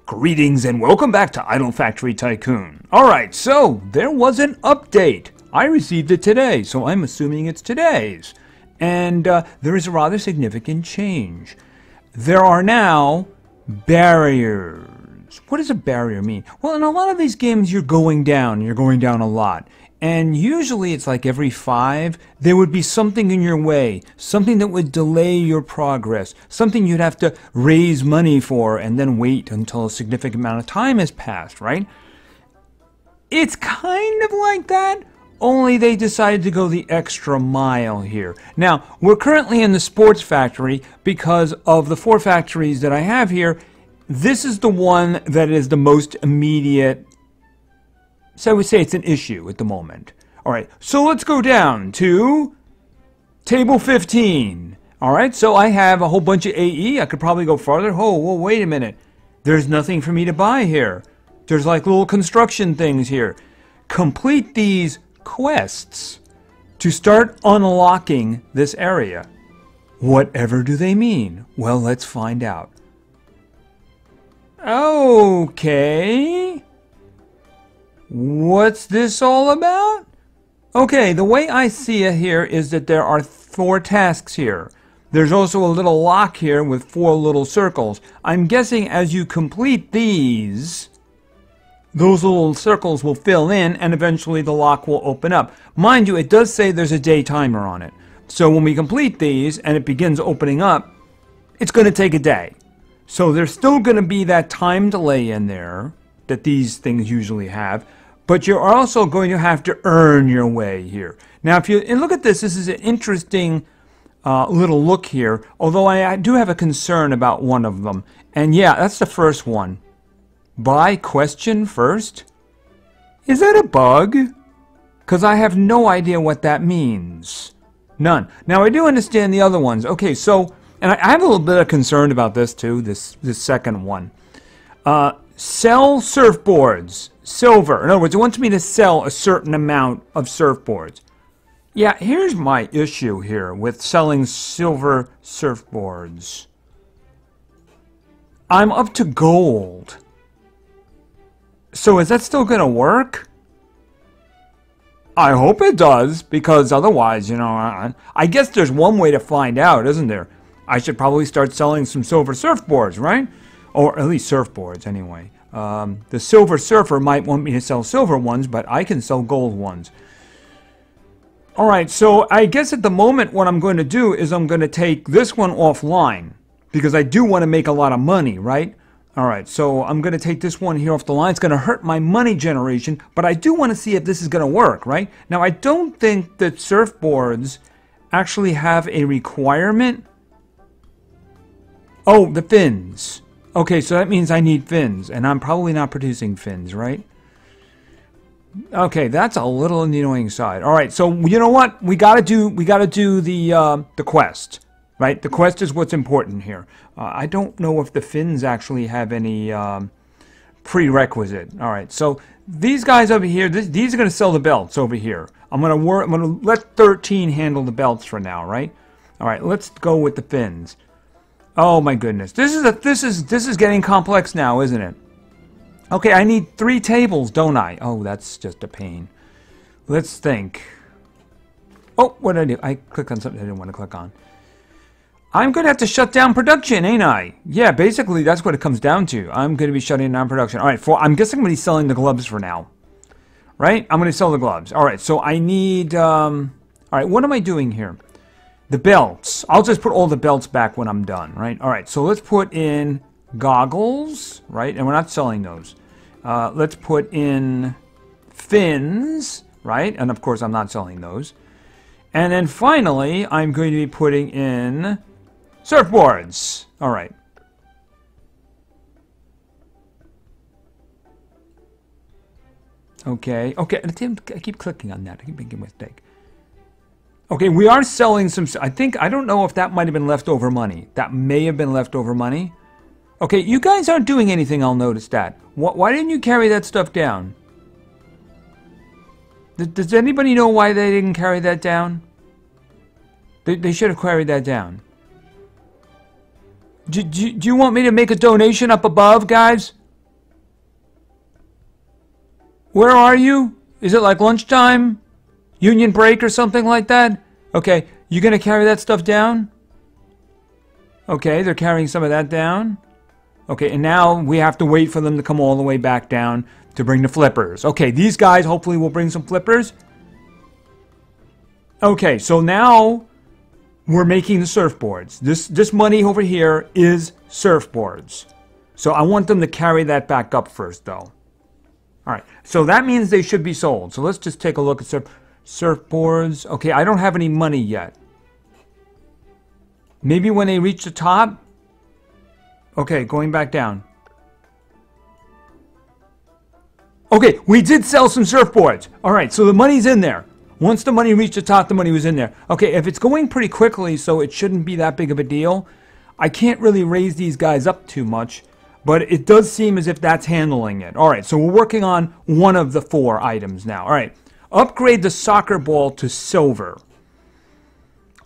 Greetings and welcome back to Idle Factory Tycoon. Alright, so there was an update. I received it today, so I'm assuming it's today's. And there is a rather significant change. There are now barriers. What does a barrier mean? Well, in a lot of these games you're going down a lot. And usually it's like every 5, there would be something in your way, something that would delay your progress, something you'd have to raise money for and then wait until a significant amount of time has passed, right? It's kind of like that, only they decided to go the extra mile here. Now, we're currently in the sports factory because of the 4 factories that I have here. This is the one that is the most immediate. So I would say it's an issue at the moment. Alright, so let's go down to table 15. Alright, so I have a whole bunch of AE. I could probably go farther. Oh, whoa, wait a minute. There's nothing for me to buy here. There's like little construction things here. Complete these quests to start unlocking this area. Whatever do they mean? Well, let's find out. Okay. What's this all about? Okay, the way I see it here is that there are 4 tasks here. There's also a little lock here with 4 little circles. I'm guessing as you complete these, those little circles will fill in and eventually the lock will open up. Mind you, it does say there's a day timer on it. So when we complete these and it begins opening up, it's going to take a day. So there's still going to be that time delay in there that these things usually have. But you're also going to have to earn your way here. Now, if you look at this, this is an interesting little look here. Although I do have a concern about one of them. And yeah, that's the first one. Buy question first? Is that a bug? Because I have no idea what that means. None. Now, I do understand the other ones. Okay, so, and I have a little bit of concern about this too, this second one. Sell surfboards. Silver. In other words, it wants me to sell a certain amount of surfboards. Yeah, here's my issue here with selling silver surfboards. I'm up to gold. So is that still going to work? I hope it does, because otherwise, you know, I guess there's one way to find out, isn't there? I should probably start selling some silver surfboards, right? Or at least surfboards, anyway. The Silver Surfer might want me to sell silver ones, but I can sell gold ones. Alright, so I guess at the moment what I'm going to do is I'm going to take this one offline. Because I do want to make a lot of money, right? Alright, so I'm going to take this one here off the line. It's going to hurt my money generation, but I do want to see if this is going to work, right? Now, I don't think that surfboards actually have a requirement. Oh, the fins. Okay, so that means I need fins, and I'm probably not producing fins, right? Okay, that's a little on the annoying side. All right, so you know what? We gotta do the quest, right? The quest is what's important here. I don't know if the fins actually have any prerequisite. All right, so these guys over here, these are gonna sell the belts over here. I'm gonna let 13 handle the belts for now, right? All right, let's go with the fins. Oh my goodness. This is getting complex now, isn't it? Okay, I need 3 tables, don't I? Oh, that's just a pain. Let's think. Oh, what did I do? I clicked on something I didn't want to click on. I'm going to have to shut down production, ain't I? Yeah, basically that's what it comes down to. I'm going to be shutting down production. All right, I'm guessing I'm going to be selling the gloves for now. Right? I'm going to sell the gloves. All right, so I need all right, what am I doing here? The belts. I'll just put all the belts back when I'm done, right? All right, so let's put in goggles, right? And we're not selling those. Let's put in fins, right? And of course, I'm not selling those. And then finally, I'm going to be putting in surfboards. All right. Okay. Okay. I keep clicking on that. I keep making a mistake. Okay, we are selling some. I don't know if that might have been leftover money. That may have been leftover money. Okay, you guys aren't doing anything, I'll notice that. Why didn't you carry that stuff down? Does anybody know why they didn't carry that down? They should have carried that down. Do you want me to make a donation up above, guys? Where are you? Is it like lunchtime? Union break or something like that? Okay, you gonna carry that stuff down? Okay, they're carrying some of that down. Okay, and now we have to wait for them to come all the way back down to bring the flippers. Okay, these guys hopefully will bring some flippers. Okay, so now we're making the surfboards. This money over here is surfboards. So I want them to carry that back up first, though. All right, so that means they should be sold. So let's just take a look at surfboards. Okay, I don't have any money yet. Maybe when they reach the top. Okay, going back down. Okay, we did sell some surfboards. All right, so the money's in there. Once the money reached the top, the money was in there. Okay, if it's going pretty quickly, so it shouldn't be that big of a deal. I can't really raise these guys up too much, but it does seem as if that's handling it. All right, so we're working on one of the 4 items now. All right, upgrade the soccer ball to silver.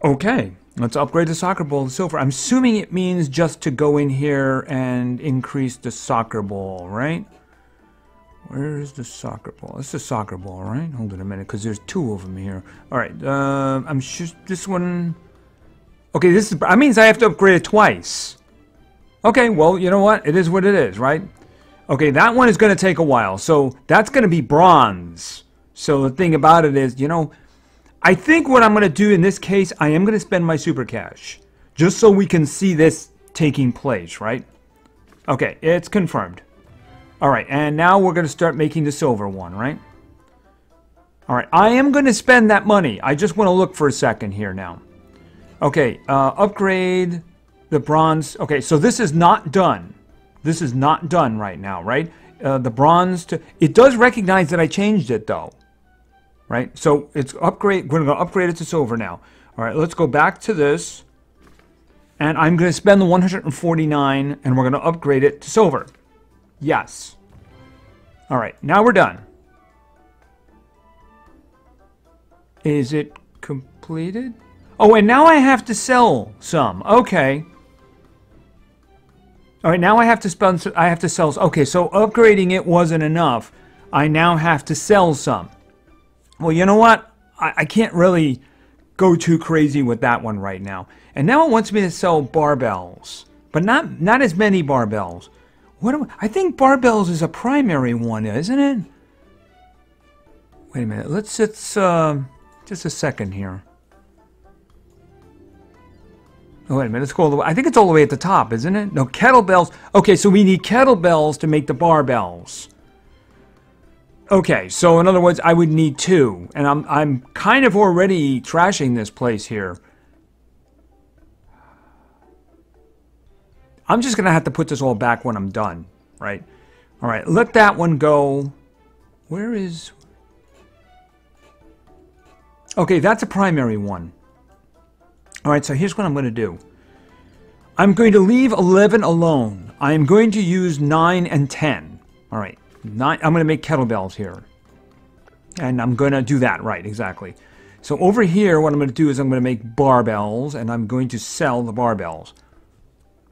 Okay, let's upgrade the soccer ball to silver. I'm assuming it means just to go in here and increase the soccer ball, right? Where is the soccer ball? It's the soccer ball, right? Hold it a minute, because there's 2 of them here. All right, I'm sure this one. Okay, that means I have to upgrade it twice. Okay, well, you know what? It is what it is, right? Okay, that one is going to take a while, so that's going to be bronze. So the thing about it is, you know, I think what I'm going to do in this case, I am going to spend my super cash, just so we can see this taking place, right? Okay, it's confirmed. All right, and now we're going to start making the silver one, right? All right, I am going to spend that money. I just want to look for a second here now. Okay, upgrade the bronze. Okay, so this is not done. This is not done right now, right? The bronze to... It does recognize that I changed it, though. Right? So it's upgrade. We're going to upgrade it to silver now. All right, let's go back to this. And I'm going to spend the 149, and we're going to upgrade it to silver. Yes. All right, now we're done. Is it completed? Oh, and now I have to sell some. Okay. All right, now I have to spend. I have to sell. Okay, so upgrading it wasn't enough. I now have to sell some. Well, you know what? I can't really go too crazy with that one right now. And now it wants me to sell barbells, but not as many barbells. I think barbells is a primary one, isn't it? Wait a minute. It's just a second here. Oh, wait a minute. Let's go all the way. I think it's all the way at the top, isn't it? No, kettlebells. Okay, so we need kettlebells to make the barbells. Okay, so in other words, I would need 2, and I'm kind of already trashing this place here. I'm just gonna have to put this all back when I'm done, right? All right, let that one go. Where is? Okay, that's a primary one. All right, so here's what I'm going to do. I'm going to leave 11 alone. I am going to use 9 and 10. All right, 9. I'm going to make kettlebells here. And I'm going to do that, right, exactly. So over here, what I'm going to do is I'm going to make barbells, and I'm going to sell the barbells.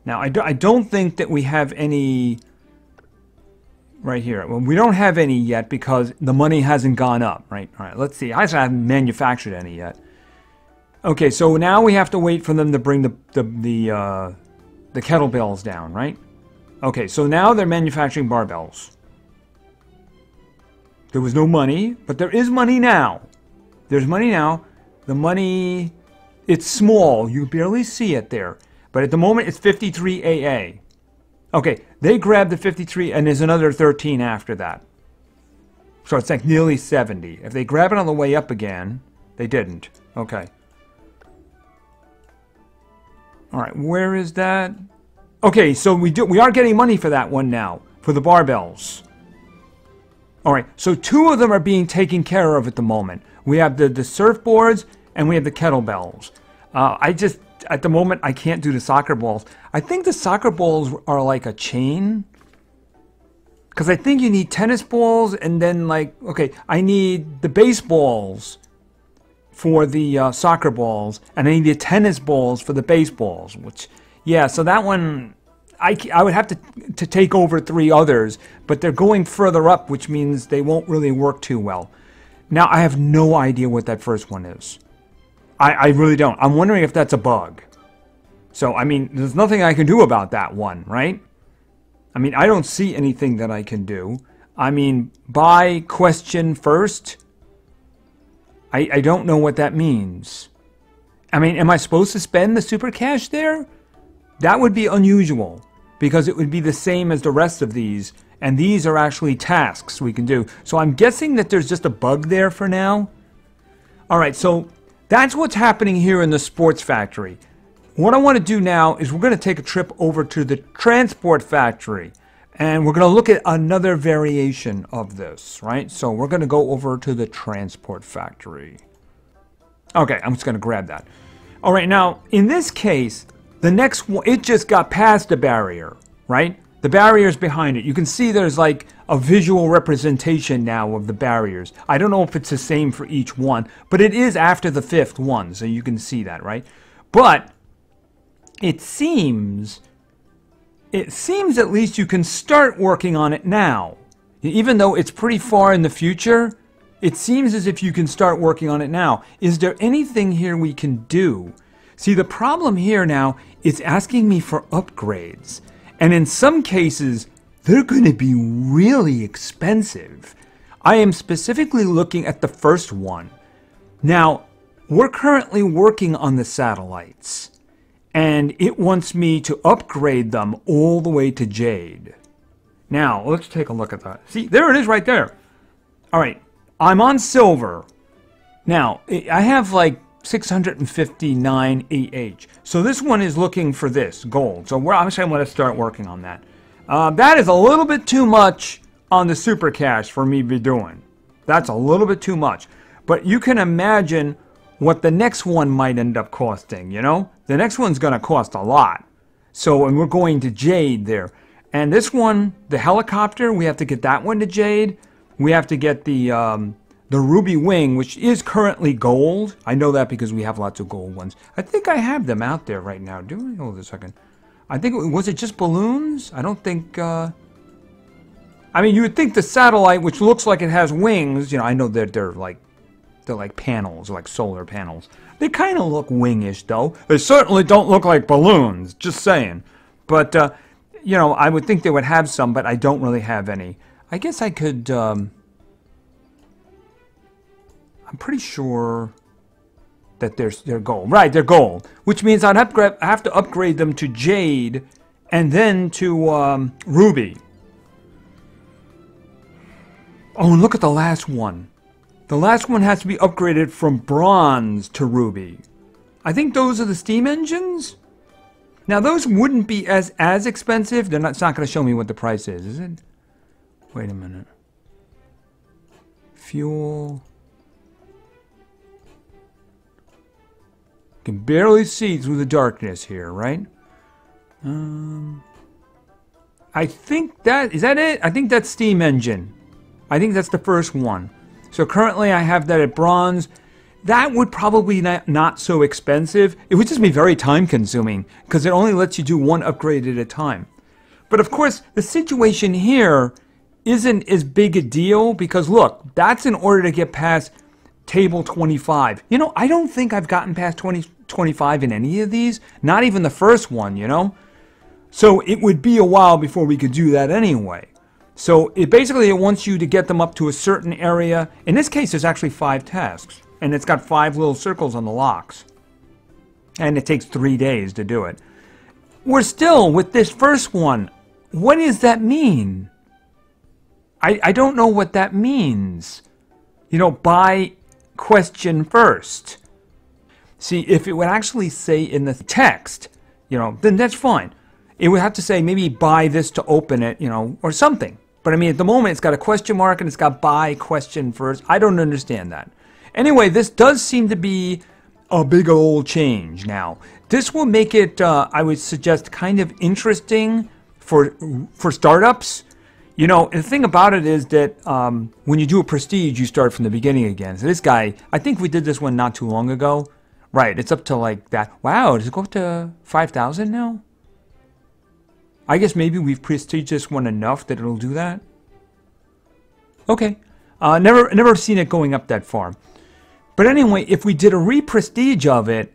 Now, I don't think that we have any right here. Well, we don't have any yet because the money hasn't gone up, right? All right, let's see. I haven't manufactured any yet. Okay, so now we have to wait for them to bring the kettlebells down, right? Okay, so now they're manufacturing barbells. There was no money, but there is money now. There's money now. The money, it's small. You barely see it there. But at the moment, it's 53 AA. Okay, they grabbed the 53, and there's another 13 after that. So it's like nearly 70. If they grab it on the way up again, they didn't. Okay. All right, where is that? Okay, so we are getting money for that one now, for the barbells. All right, so 2 of them are being taken care of at the moment. We have the surfboards, and we have the kettlebells. At the moment, I can't do the soccer balls. I think the soccer balls are like a chain. Because I think you need tennis balls, and then like, okay, I need the baseballs for the soccer balls, and I need the tennis balls for the baseballs, which, yeah, so that one, I would have to take over 3 others, but they're going further up, which means they won't really work too well. Now, I have no idea what that first one is. I really don't. I'm wondering if that's a bug. So, I mean, there's nothing I can do about that one, right? I mean, I don't see anything that I can do. I mean, buy question first? I don't know what that means. I mean, am I supposed to spend the super cash there? That would be unusual, because it would be the same as the rest of these, and these are actually tasks we can do. So I'm guessing that there's just a bug there for now. All right, so that's what's happening here in the sports factory. What I want to do now is we're going to take a trip over to the transport factory, and we're going to look at another variation of this, right? So we're going to go over to the transport factory. Okay, I'm just going to grab that. All right, now, in this case, the next one, it just got past the barrier, right? The barrier's behind it. You can see there's like a visual representation now of the barriers. I don't know if it's the same for each one, but it is after the 5th one, so you can see that, right? But it seems at least you can start working on it now. Even though it's pretty far in the future, it seems as if you can start working on it now. Is there anything here we can do? See, the problem here now is asking me for upgrades. And in some cases, they're going to be really expensive. I am specifically looking at the first one. Now, we're currently working on the satellites, and it wants me to upgrade them all the way to Jade. Now, let's take a look at that. See, there it is right there. All right, I'm on silver. Now, I have like 659 EH. So this one is looking for this, gold. So I'm saying I'm going to start working on that. That is a little bit too much on the super cash for me to be doing. That's a little bit too much. But you can imagine what the next one might end up costing, you know? The next one's going to cost a lot. So, and we're going to Jade there. And this one, the helicopter, we have to get that one to Jade. We have to get the Ruby Wing, which is currently gold. I know that because we have lots of gold ones. I think I have them out there right now. Do I? Hold a second. I think, was it just balloons? I don't think, I mean, you would think the satellite, which looks like it has wings, you know, I know that they're like panels, like solar panels. They kind of look wingish, though. They certainly don't look like balloons, just saying. But, you know, I would think they would have some, but I don't really have any. I guess I could, I'm pretty sure that they're gold. Right, they're gold. Which means I'd have to upgrade them to Jade and then to Ruby. Oh, and look at the last one. The last one has to be upgraded from bronze to ruby. I think those are the steam engines. Now those wouldn't be as expensive. It's not going to show me what the price is it? Wait a minute. Fuel. Can barely see through the darkness here, right? I think is that it? I think that's steam engine. I think that's the first one. So currently I have that at bronze. That would probably not so expensive. It would just be very time consuming because it only lets you do one upgrade at a time. But of course, the situation here isn't as big a deal because look, that's in order to get past table 25. You know, I don't think I've gotten past 25 in any of these. Not even the first one, you know. So it would be a while before we could do that anyway. So it basically wants you to get them up to a certain area. In this case, there's actually 5 tasks. And it's got 5 little circles on the locks. And it takes 3 days to do it. We're still with this first one. What does that mean? I don't know what that means. You know, buy question first. See, if it would actually say in the text, you know, then that's fine. It would have to say maybe buy this to open it, you know, or something. But I mean, at the moment, it's got a question mark and it's got buy question first. I don't understand that. Anyway, this does seem to be a big old change now. This will make it, I would suggest, kind of interesting for startups. You know, the thing about it is that when you do a prestige, you start from the beginning again. So this guy, I think we did this one not too long ago. Right, it's up to like that. Wow, does it go up to 5,000 now? I guess maybe we've prestiged this one enough that it'll do that. Okay. Never seen it going up that far. But anyway, if we did a re-prestige of it,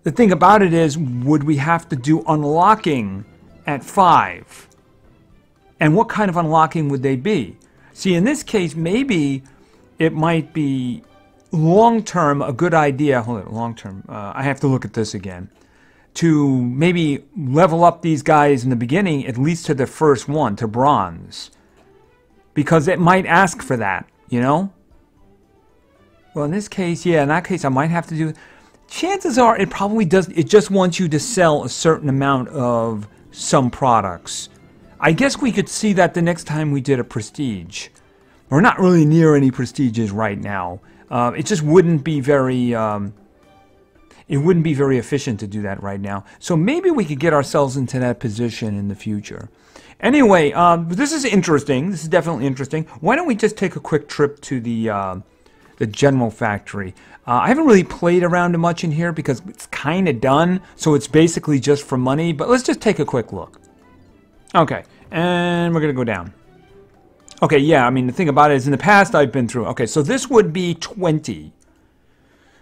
the thing about it is, would we have to do unlocking at 5? And what kind of unlocking would they be? See, in this case, maybe it might be long-term a good idea. Hold on, long-term. I have to look at this again. To maybe level up these guys in the beginning, at least to the first one, to bronze. Because it might ask for that, you know? Well, in this case, yeah, in that case, I might have to do... Chances are it probably does... It just wants you to sell a certain amount of some products. I guess we could see that the next time we did a prestige. We're not really near any prestiges right now. It just wouldn't be very... it wouldn't be very efficient to do that right now. So maybe we could get ourselves into that position in the future. Anyway, this is interesting. This is definitely interesting. Why don't we just take a quick trip to the general factory. I haven't really played around much in here because it's kind of done, so it's basically just for money, but let's just take a quick look. Okay, and we're going to go down. Okay, yeah, I mean, the thing about it is in the past I've been through. Okay, so this would be 20.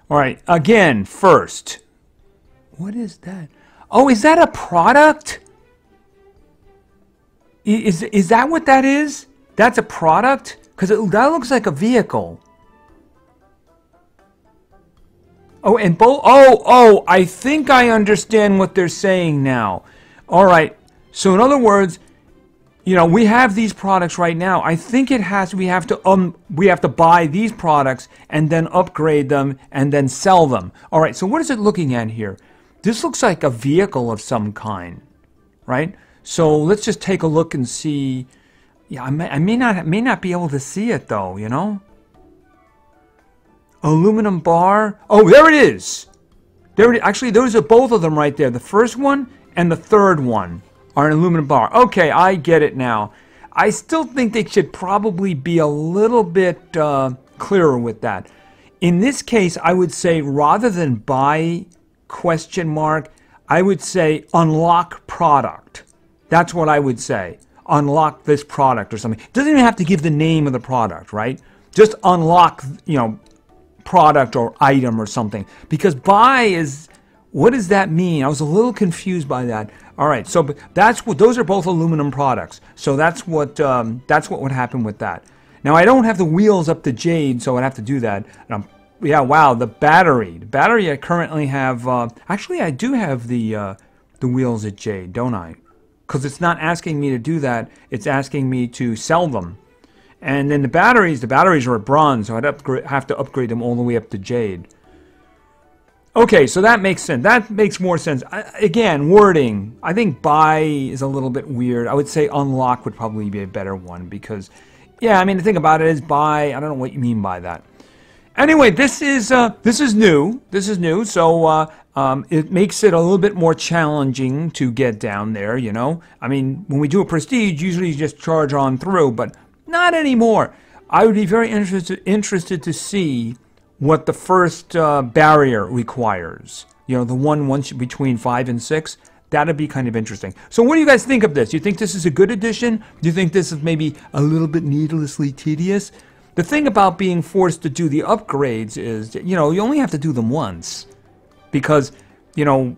All right, again, first. What is that? Oh, is that a product? Is that what that is? That's a product? Because that looks like a vehicle. Oh, and oh, I think I understand what they're saying now. All right. So in other words, you know, we have these products right now. I think it has we have to buy these products and then upgrade them and then sell them. All right. So what is it looking at here? This looks like a vehicle of some kind, right? So let's just take a look and see. Yeah, I may not be able to see it though, you know? Aluminum bar. Oh, there it is. There it is. Actually, those are both of them right there. The first one and the third one are an aluminum bar. Okay, I get it now. I still think they should probably be a little bit clearer with that. In this case, I would say rather than buy question mark, I would say unlock product. That's what I would say. Unlock this product or something. It doesn't even have to give the name of the product, right? Just unlock, you know, product or item or something. Because buy is, what does that mean? I was a little confused by that. All right, so that's what, those are both aluminum products. So that's what would happen with that. Now I don't have the wheels up to jade, so I'd have to do that. Yeah, wow, the battery. The battery I currently have. Actually, I do have the wheels at jade, don't I? Because it's not asking me to do that. It's asking me to sell them. And then the batteries are at bronze, so I'd have to upgrade them all the way up to jade. Okay, so that makes sense. That makes more sense. Again, wording. I think buy is a little bit weird. I would say unlock would probably be a better one because, yeah, I mean, the thing about it is buy. I don't know what you mean by that. Anyway, this is new. This is new, so it makes it a little bit more challenging to get down there, you know. I mean, when we do a prestige, usually you just charge on through, but not anymore. I would be very interested to see what the first barrier requires. You know, the one once between 5 and 6. That'd be kind of interesting. So what do you guys think of this? Do you think this is a good addition? Do you think this is maybe a little bit needlessly tedious? The thing about being forced to do the upgrades is, you know, you only have to do them once. Because, you know,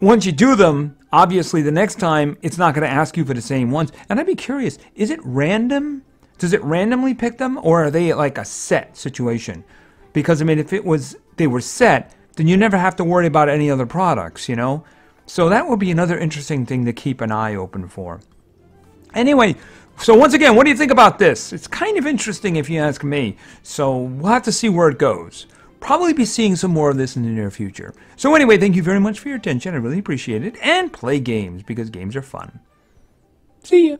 once you do them, obviously the next time it's not going to ask you for the same ones. And I'd be curious, is it random? Does it randomly pick them? Or are they like a set situation? Because, I mean, if they were set, then you never have to worry about any other products, you know? So that would be another interesting thing to keep an eye open for. Anyway, so once again, what do you think about this? It's kind of interesting if you ask me. So we'll have to see where it goes. Probably be seeing some more of this in the near future. So anyway, thank you very much for your attention. I really appreciate it. And play games, because games are fun. See ya.